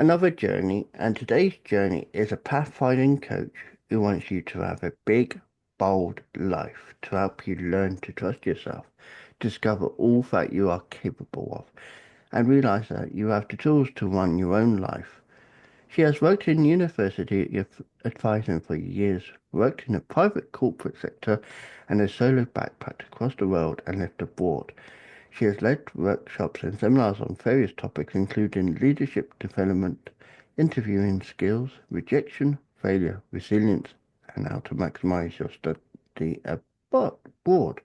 another journey, and today's journey is a pathfinding coach who wants you to have a big, bold life to help you learn to trust yourself, discover all that you are capable of, and realize that you have the tools to run your own life. She has worked in university advising for years, worked in the private corporate sector, and has solo backpacked across the world and lived abroad. She has led workshops and seminars on various topics, including leadership development, interviewing skills, rejection, failure, resilience, and how to maximize your study abroad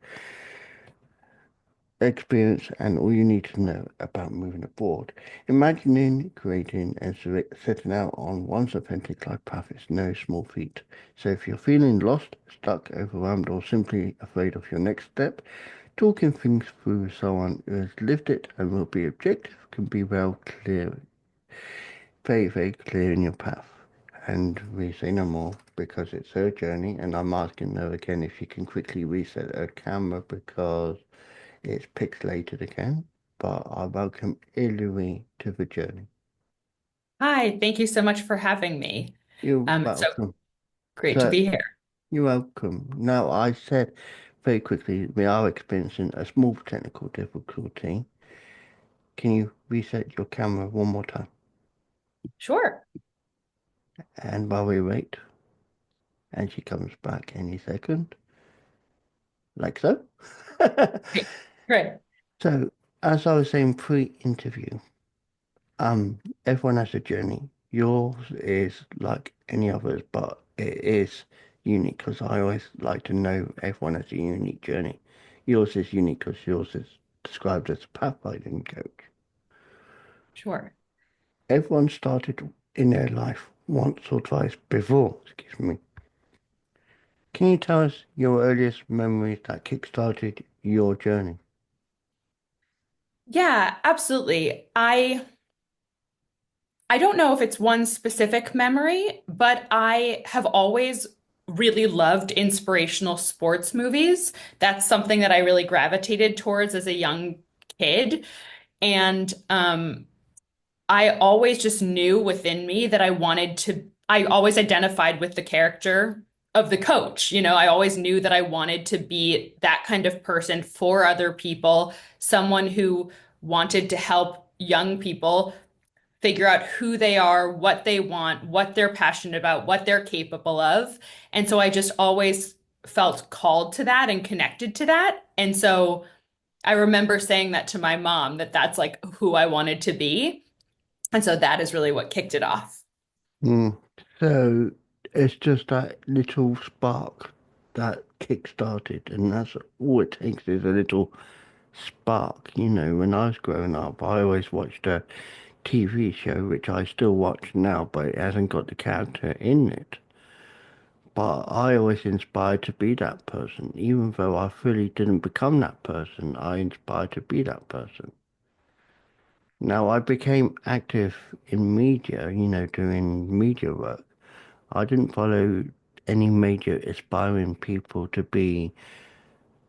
experience and all you need to know about moving abroad. Imagining, creating, and setting out on one's authentic life path is no small feat. So if you're feeling lost, stuck, overwhelmed, or simply afraid of your next step, talking things through with someone who has lived it and will be objective can be very, very clear in your path. And we say no more because it's her journey, and I'm asking her again if she can quickly reset her camera because it's pixelated again. But I welcome Ilui to the journey. Hi, thank you so much for having me. You're It's so welcome. great to So, be here. you're welcome. Now, I said very quickly we are experiencing a small technical difficulty. Can you reset your camera one more time? Sure. And while we wait, and she comes back any second, like so. Great. Great. So, as I was saying pre-interview, everyone has a journey. Yours is like any others, but it is unique because I always like to know everyone has a unique journey. Yours is unique because yours is described as a pathfinding coach. Sure. Everyone started in their life once or twice before, excuse me. Can you tell us your earliest memories that kick-started your journey? Yeah, absolutely. I don't know if it's one specific memory, but I have always really loved inspirational sports movies. That's something that I really gravitated towards as a young kid. And I always just knew within me that I always identified with the character of the coach. I always knew that I wanted to be that kind of person for other people, someone who wanted to help young people figure out who they are, what they want, what they're passionate about, what they're capable of. And so I just always felt called to that and connected to that. And so I remember saying that to my mom that that's like who I wanted to be. And so that is really what kicked it off. Mm. So it's just that little spark that kick-started, and that's all it takes is a little spark. When I was growing up, I always watched a TV show, which I still watch now, but it hasn't got the character in it. But I always inspired to be that person, even though I fully didn't become that person, I inspired to be that person. Now, I became active in media, doing media work. I didn't follow any major aspiring people to be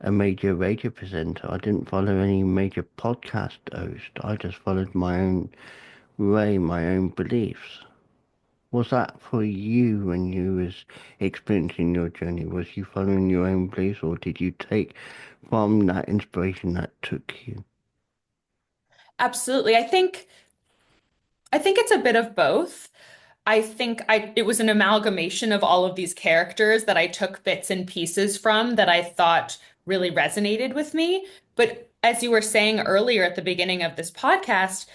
a major radio presenter. I didn't follow any major podcast host. I just followed my own way, my own beliefs. Was that for you when you was experiencing your journey? Was you following your own beliefs, or did you take from that inspiration that took you? Absolutely. I think it's a bit of both. I think it was an amalgamation of all of these characters that I took bits and pieces from that I thought really resonated with me. But as you were saying earlier at the beginning of this podcast,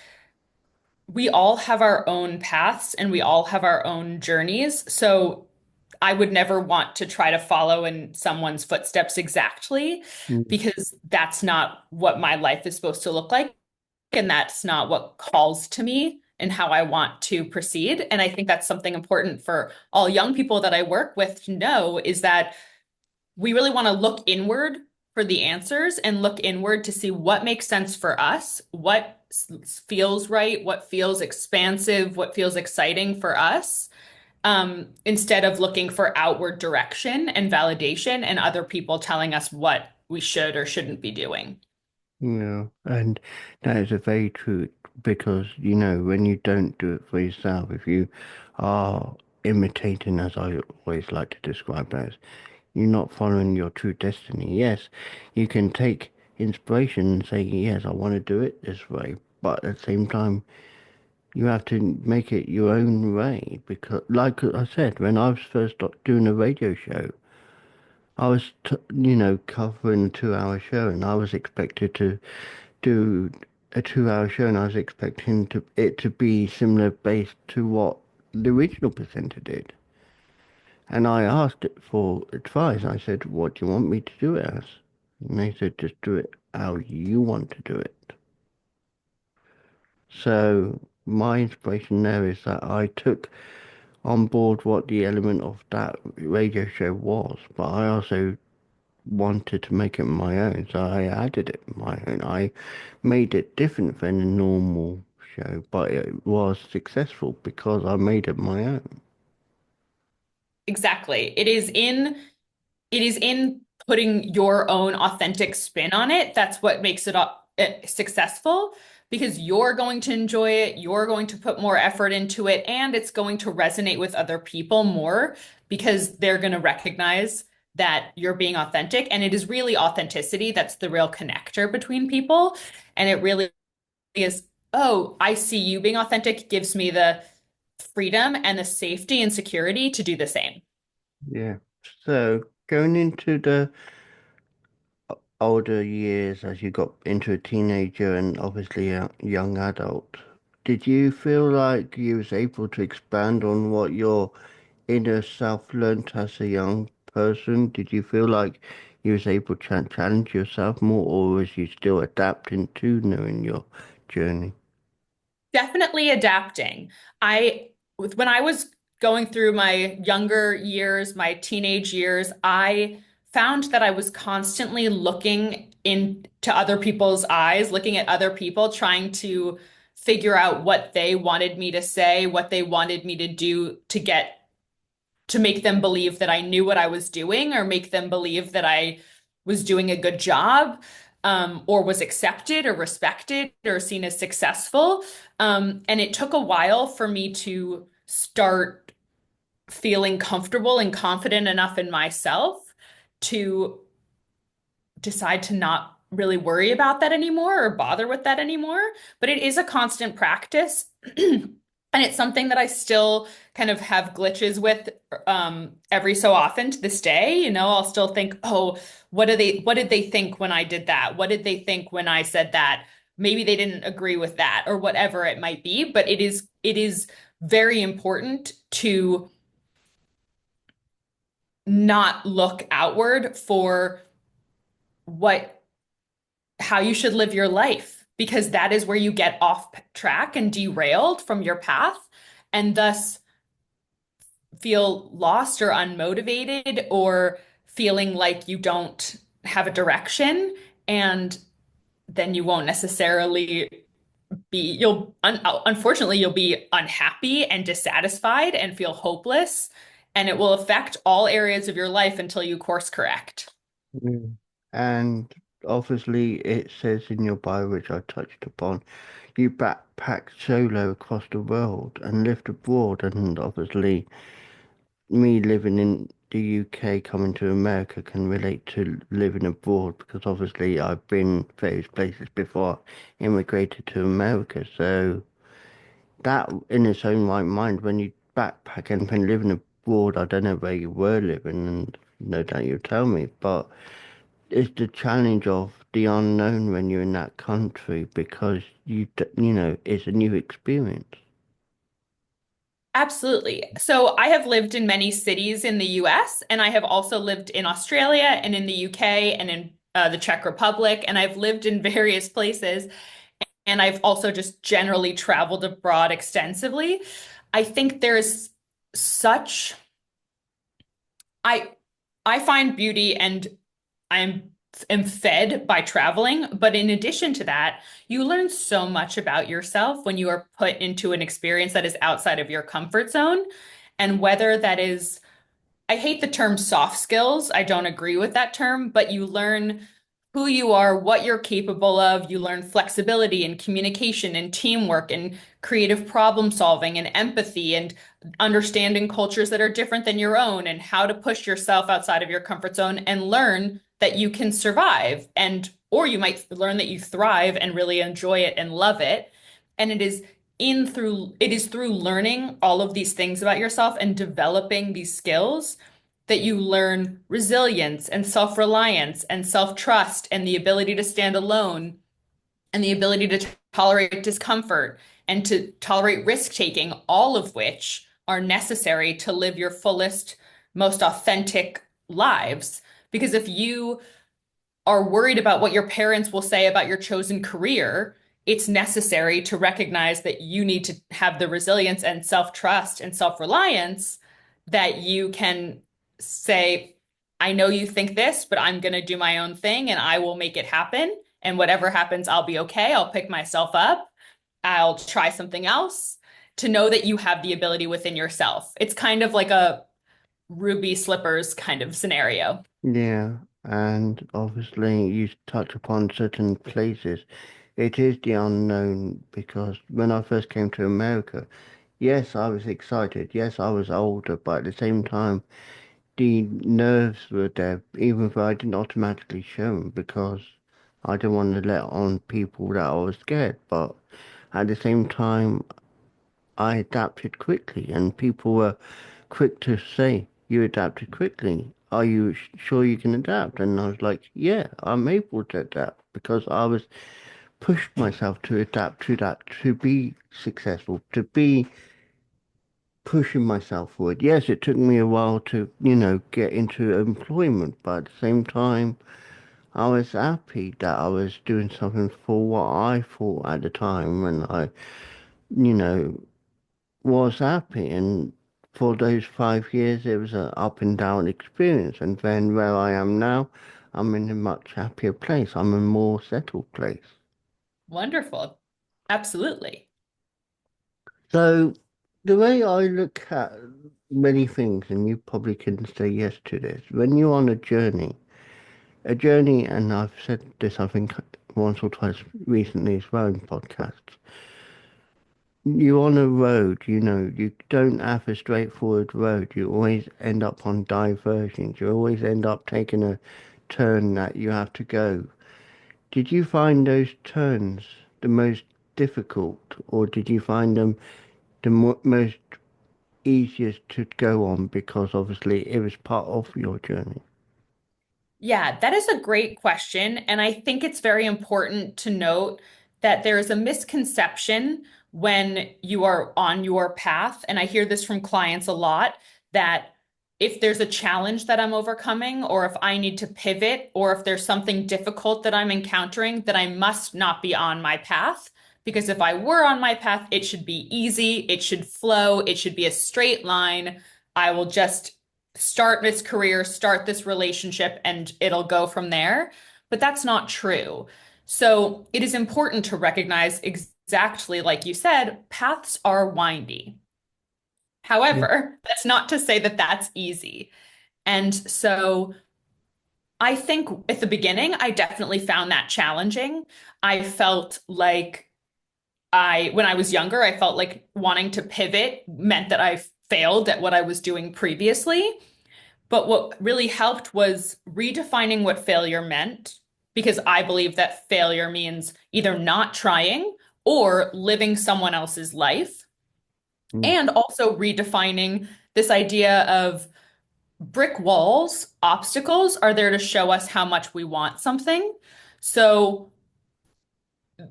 we all have our own paths and we all have our own journeys. So I would never want to try to follow in someone's footsteps exactly Mm. because that's not what my life is supposed to look like. And that's not what calls to me and how I want to proceed. And I think that's something important for all young people that I work with to know is that we really want to look inward for the answers and look inward to see what makes sense for us, what feels right, what feels expansive, what feels exciting for us, instead of looking for outward direction and validation and other people telling us what we should or shouldn't be doing. Yeah, and that is a very true. because you know when you don't do it for yourself, if you are imitating, as I always like to describe it as, you're not following your true destiny. Yes, you can take inspiration and say, yes, I want to do it this way, but at the same time, you have to make it your own way because, like I said, when I was first doing a radio show, I was, covering a 2 hour show, and I was expected to do a 2 hour show, and I was expecting it to be similar based to what the original presenter did. And I asked it for advice. I said, "What do you want me to do it as?" And they said, "Just do it how you want to do it." So my inspiration there is that I took on board what the element of that radio show was, but I also wanted to make it my own, so I added it my own. I made it different than a normal show, but it was successful because I made it my own. Exactly. It is in putting your own authentic spin on it. That's what makes it successful because you're going to enjoy it, you're going to put more effort into it, and it's going to resonate with other people more because they're going to recognize that you're being authentic. And it is really authenticity that's the real connector between people. And it really is, oh, I see you being authentic gives me the freedom and the safety and security to do the same. Yeah. So going into the older years as you got into a teenager and obviously a young adult, did you feel like you was able to expand on what your inner self learned as a young person? Did you feel like you was able to challenge yourself more, or was you still adapting to knowing your journey? Definitely adapting. When I was going through my younger years, my teenage years, I found that I was constantly looking into other people's eyes, looking at other people, trying to figure out what they wanted me to say, what they wanted me to do to make them believe that I knew what I was doing or make them believe that I was doing a good job, or was accepted or respected or seen as successful. And it took a while for me to start feeling comfortable and confident enough in myself to decide to not really worry about that anymore or bother with that anymore. But it is a constant practice. And it's something that I still kind of have glitches with every so often to this day. I'll still think, oh, what did they think when I did that? What did they think when I said that? Maybe they didn't agree with that or whatever it might be. But it is very important to not look outward for what how you should live your life because that is where you get off track and derailed from your path and thus feel lost or unmotivated or feeling like you don't have a direction, and then you won't necessarily unfortunately you'll be unhappy and dissatisfied and feel hopeless, and it will affect all areas of your life until you course correct. Mm. And obviously, it says in your bio, which I touched upon, you backpacked solo across the world and lived abroad. And obviously, me living in the UK, coming to America, can relate to living abroad because obviously I've been various places before I immigrated to America. So that, in its own right mind, when you backpack and when living abroad, I don't know where you were living, and no doubt you'll tell me, but it's the challenge of the unknown when you're in that country because it's a new experience. Absolutely. So I have lived in many cities in the US, and I have also lived in Australia and in the UK and in the Czech Republic, and I've lived in various places, and I've also just generally traveled abroad extensively. I think there's such I I find beauty and I'm am fed by traveling, but in addition to that, you learn so much about yourself when you are put into an experience that is outside of your comfort zone. And whether that is, I hate the term soft skills. I don't agree with that term, but you learn who you are, what you're capable of. You learn flexibility and communication and teamwork and creative problem solving and empathy and understanding cultures that are different than your own and how to push yourself outside of your comfort zone and learn that you can survive and or you might learn that you thrive and really enjoy it and love it. And it is through learning all of these things about yourself and developing these skills that you learn resilience and self-reliance and self-trust and the ability to stand alone and the ability to tolerate discomfort and to tolerate risk-taking, all of which are necessary to live your fullest, most authentic lives. Because if you are worried about what your parents will say about your chosen career, it's necessary to recognize that you need to have the resilience and self-trust and self-reliance that you can say, I know you think this, but I'm going to do my own thing and I will make it happen. And whatever happens, I'll be okay. I'll pick myself up. I'll try something else to know that you have the ability within yourself. It's kind of like a ruby slippers kind of scenario. Yeah, and obviously you touch upon certain places. It is the unknown because when I first came to America, yes, I was excited. Yes, I was older, but at the same time, the nerves were there, even though I didn't automatically show them because I didn't want to let on people that I was scared. But at the same time, I adapted quickly, and people were quick to say, "You adapted quickly. Are you sure you can adapt?" And I was like, "Yeah, I'm able to adapt because I was pushed myself to adapt to that, to be successful, to be pushing myself forward. Yes, it took me a while to, get into employment, but at the same time, I was happy that I was doing something for what I thought at the time when I, you know, was happy. And for those 5 years, it was an up and down experience. And then where I am now, I'm in a much happier place. I'm in a more settled place. Wonderful. Absolutely. So the way I look at many things, and you probably can say yes to this, when you're on a journey, and I've said this, I think, once or twice recently as well in podcasts, you're on a road, you don't have a straightforward road. You always end up on diversions. You always end up taking a turn that you have to go. Did you find those turns the most difficult, or did you find them the most easiest to go on because obviously it was part of your journey? Yeah, that is a great question. And I think it's very important to note that there is a misconception when you are on your path. And I hear this from clients a lot that if there's a challenge that I'm overcoming, or if I need to pivot, or if there's something difficult that I'm encountering, that I must not be on my path. Because if I were on my path, it should be easy, it should flow, it should be a straight line. I will just start this career, start this relationship, and it'll go from there. But that's not true. So it is important to recognize exactly like you said, paths are windy. Yeah. However, that's not to say that that's easy. And so I think at the beginning, I definitely found that challenging. I felt like when I was younger, I felt like wanting to pivot meant that I failed at what I was doing previously. But what really helped was redefining what failure meant, because I believe that failure means either not trying or living someone else's life, Mm. and also redefining this idea of brick walls, obstacles are there to show us how much we want something. So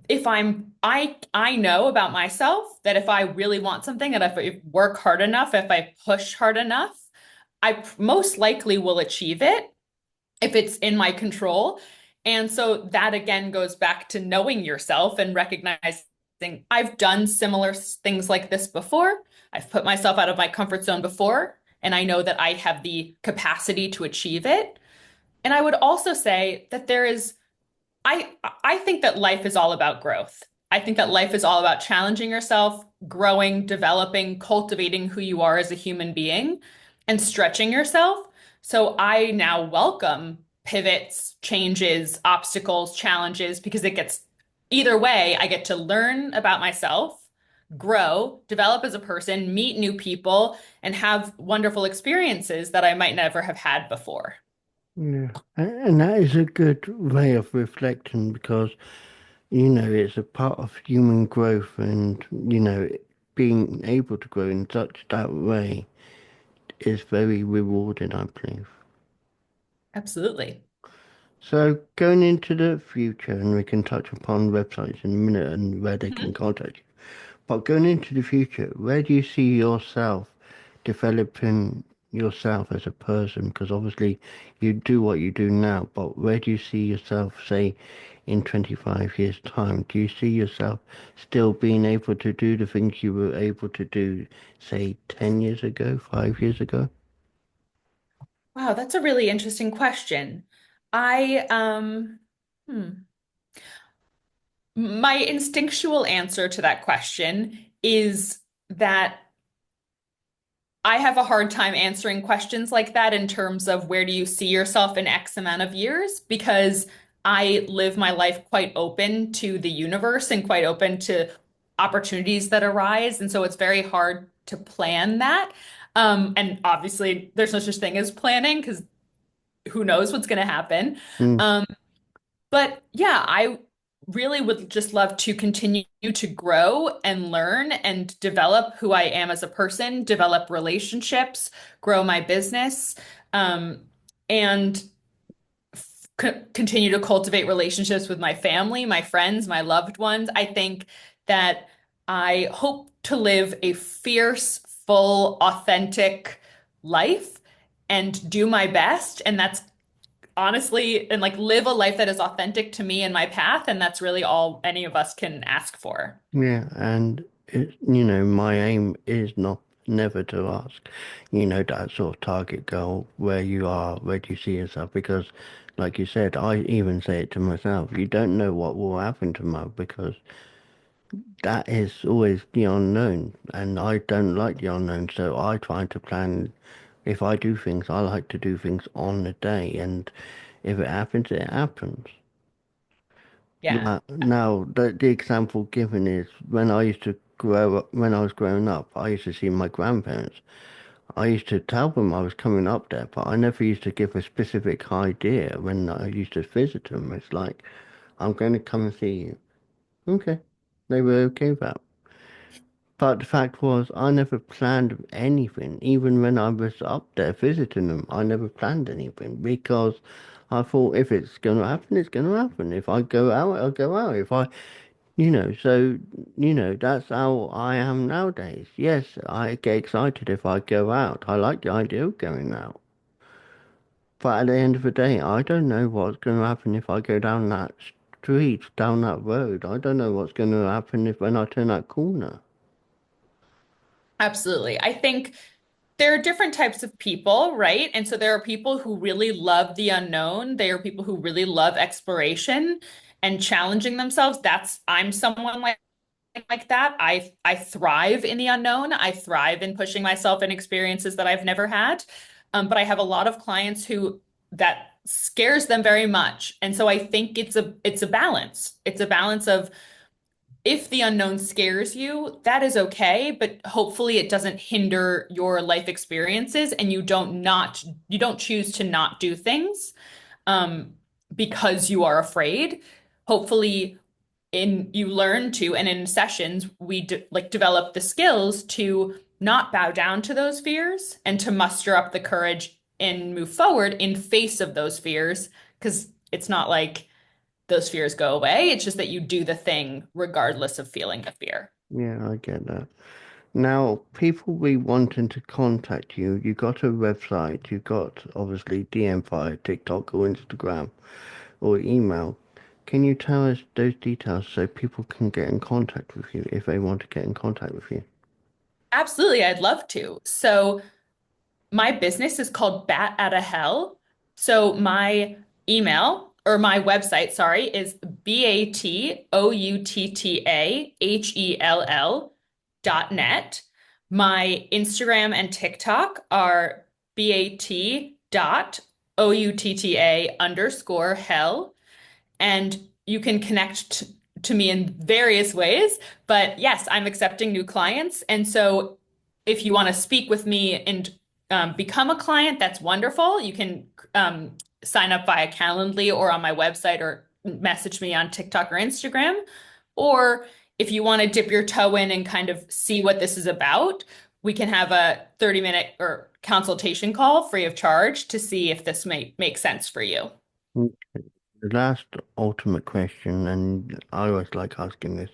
if I know about myself that if I really want something and if I work hard enough, if I push hard enough, most likely will achieve it if it's in my control. And so that again goes back to knowing yourself and recognizing I've done similar things like this before. I've put myself out of my comfort zone before, and I know that I have the capacity to achieve it. And I would also say that I think that life is all about growth. I think that life is all about challenging yourself, growing, developing, cultivating who you are as a human being, and stretching yourself. So I now welcome pivots, changes, obstacles, challenges, because it gets either way, I get to learn about myself, grow, develop as a person, meet new people, and have wonderful experiences that I might never have had before. Yeah. And that is a good way of reflecting because, it's a part of human growth and, being able to grow in such that way is very rewarding, I believe. Absolutely. So going into the future, and we can touch upon websites in a minute and where they can Mhm. contact you. But going into the future, where do you see yourself developing yourself as a person? Because obviously you do what you do now, but where do you see yourself, say, in 25 years' time? Do you see yourself still being able to do the things you were able to do, say, 10 years ago, 5 years ago? Wow, that's a really interesting question. I hmm. My instinctual answer to that question is that I have a hard time answering questions like that in terms of where do you see yourself in X amount of years, because I live my life quite open to the universe and quite open to opportunities that arise. And so it's very hard to plan that. And obviously, there's no such thing as planning because who knows what's going to happen. Mm, Um, but yeah, I really would just love to continue to grow and learn and develop who I am as a person, develop relationships, grow my business, and continue to cultivate relationships with my family, my friends, my loved ones. I think that I hope to live a fierce, full, authentic life and do my best. And that's honestly, and like live a life that is authentic to me and my path. And that's really all any of us can ask for. yeah, and my aim is not never to ask, that sort of target goal where you are, where do you see yourself? Because, like you said, I even say it to myself, you don't know what will happen tomorrow because that is always the unknown, and I don't like the unknown, so I try to plan. If I do things, I like to do things on the day, and if it happens, it happens. Yeah. Now, the example given is when I used to grow up, when I was growing up, I used to see my grandparents. I used to tell them I was coming up there, but I never used to give a specific idea when I used to visit them. It's like, I'm going to come and see you. Okay. They were okay with that. But the fact was, I never planned anything. Even when I was up there visiting them, I never planned anything because I thought if it's going to happen, it's going to happen. If I go out, I'll go out. If I so, that's how I am nowadays. Yes, I get excited if I go out. I like the idea of going out. But at the end of the day, I don't know what's going to happen if I go down that street, down that road. I don't know what's going to happen if when I turn that corner. Absolutely. I think there are different types of people, right? And so there are people who really love the unknown. There are people who really love exploration and challenging themselves. I'm someone like that. I thrive in the unknown. I thrive in pushing myself in experiences that I've never had. But I have a lot of clients who that scares them very much. And so I think it's a balance. It's a balance of if the unknown scares you, that is okay, but hopefully it doesn't hinder your life experiences and you don't choose to not do things um because you are afraid. Hopefully in you learn to, and in sessions we develop the skills to not bow down to those fears and to muster up the courage and move forward in face of those fears, because it's not like those fears go away. It's just that you do the thing regardless of feeling the fear. Yeah, I get that. Now, people be wanting to contact you. You got a website. You got obviously DM via TikTok or Instagram or email. Can you tell us those details so people can get in contact with you if they want to get in contact with you? Absolutely, I'd love to. So my business is called Bat Outta Hell. So my email or my website, sorry, is BATOUTTAHELL .net. My Instagram and TikTok are BAT dot OUTTA_hell. And you can connect to me in various ways. But yes, I'm accepting new clients. And so if you want to speak with me and become a client, that's wonderful. You can sign up via Calendly or on my website or message me on TikTok or Instagram. Or if you want to dip your toe in and kind of see what this is about, we can have a 30-minute or consultation call free of charge to see if this may make sense for you. The last ultimate question, and I always like asking this.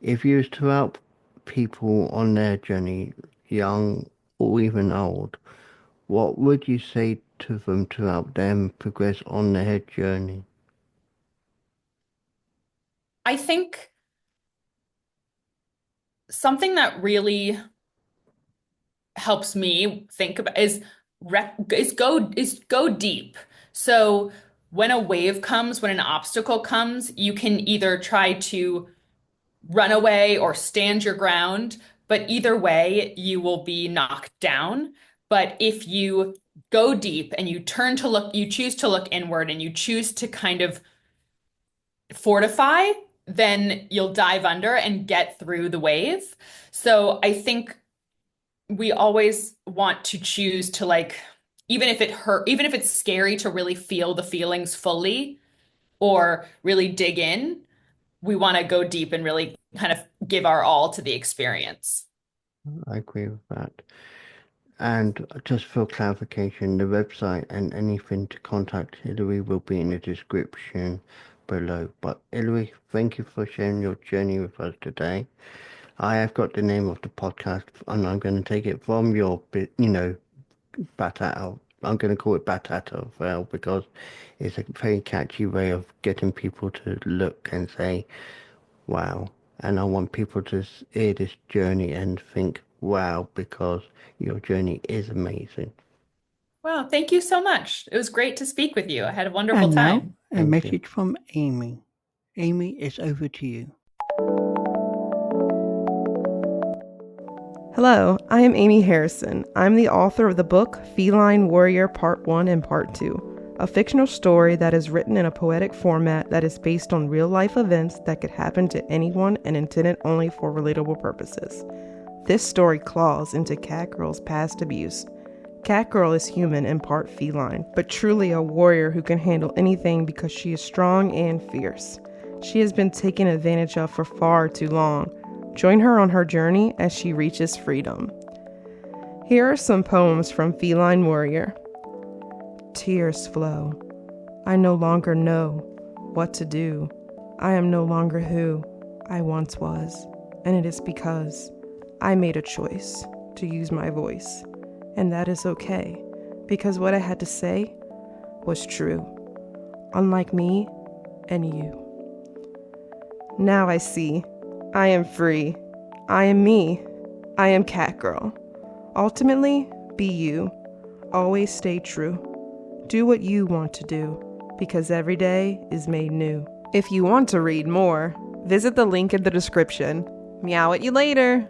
If you was to help people on their journey, young or even old, what would you say to them to help them progress on their journey? I think something that really helps me think about is go deep. So when a wave comes, when an obstacle comes, you can either try to run away or stand your ground, but either way, you will be knocked down. But if you go deep and you choose to look inward and you choose to kind of fortify, then you'll dive under and get through the wave. So I think we always want to choose to like, even if it hurt, even if it's scary to really feel the feelings fully or really dig in, we want to go deep and really kind of give our all to the experience. I agree with that. And just for clarification, the website and anything to contact Hillary will be in the description below. But Hillary, thank you for sharing your journey with us today. I have got the name of the podcast, and I'm going to take it from your, Bat Out. I'm going to call it Bat Out of Hell because it's a very catchy way of getting people to look and say, wow. And I want people to hear this journey and think, wow, because your journey is amazing. Well, thank you so much. It was great to speak with you. I had a wonderful And now, time. a Thank you. message from Amy. Amy, it's over to you. Hello, I am Amy Harrison. I'm the author of the book Feline Warrior Part 1 and Part 2, a fictional story that is written in a poetic format that is based on real-life events that could happen to anyone and intended only for relatable purposes. This story claws into Catgirl's past abuse. Catgirl is human and part feline, but truly a warrior who can handle anything because she is strong and fierce. She has been taken advantage of for far too long. Join her on her journey as she reaches freedom. Here are some poems from Feline Warrior. Tears flow. I no longer know what to do. I am no longer who I once was, and it is because I made a choice to use my voice, and that is okay, because what I had to say was true, unlike me and you. Now I see. I am free. I am me. I am Catgirl. Ultimately, be you. Always stay true. Do what you want to do, because every day is made new. If you want to read more, visit the link in the description. Meow at you later.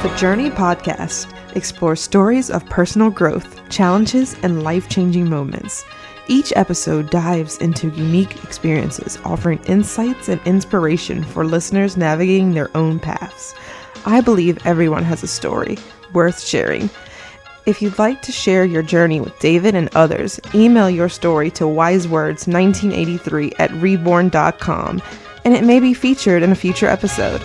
The Journey Podcast explores stories of personal growth, challenges, and life-changing moments. Each episode dives into unique experiences, offering insights and inspiration for listeners navigating their own paths. I believe everyone has a story worth sharing. If you'd like to share your journey with David and others, email your story to wisewords1983@reborn.com, and it may be featured in a future episode.